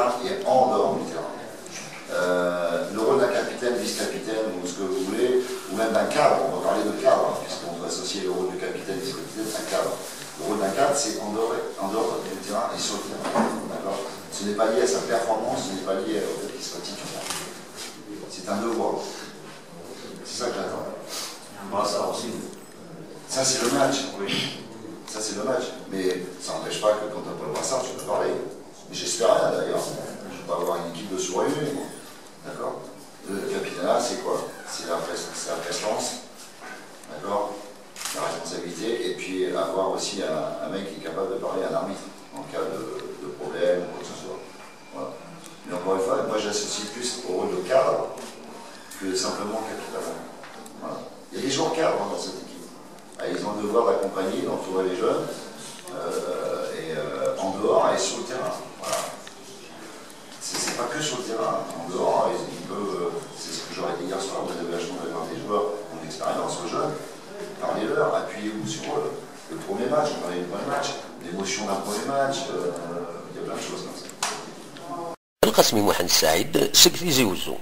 terrain et en dehors du terrain. Le rôle d'un capitaine, vice-capitaine, ou ce que vous voulez, ou même d'un cadre, on va parler de cadre, puisqu'on doit associer le rôle du capitaine, vice-capitaine à un cadre. Le rôle d'un cadre, c'est en dehors du terrain et sur le terrain. Ce n'est pas lié à sa performance, ce n'est pas lié au fait qu'il soit titulaire. C'est un devoir. C'est ça que j'attends. Ça aussi. Ça, c'est le match, oui. Ça, c'est le match. Mais ça n'empêche pas que quand tu n'as pas le brassard, tu peux parler. Mais j'espère rien d'ailleurs. Je ne vais pas avoir une équipe de sourds-muets. D'accord. Le capitana, c'est quoi? C'est la prestance. D'accord. La responsabilité. Et puis avoir aussi un mec qui est capable de parler à un arbitre en cas de problème ou quoi que ce soit. Voilà. Mais encore une fois, moi j'associe plus au rôle de cadre que simplement capitana. Voilà. Il y a des joueurs cadres dans cette équipe. Ils ont le devoir d'accompagner, d'entourer les jeunes, en dehors et sur le terrain. Voilà. C'est pas que sur le terrain, en dehors, ils peuvent, c'est ce que j'aurais dit hier soir, vous avez la chance d'avoir des joueurs qui ont d'expérience aux jeunes, parlez-leur, appuyez-vous sur le premier match, on parlait du premier match, l'émotion d'un premier match, il y a plein de choses comme ça. القسمي محمد السعيد سكتي زيوزو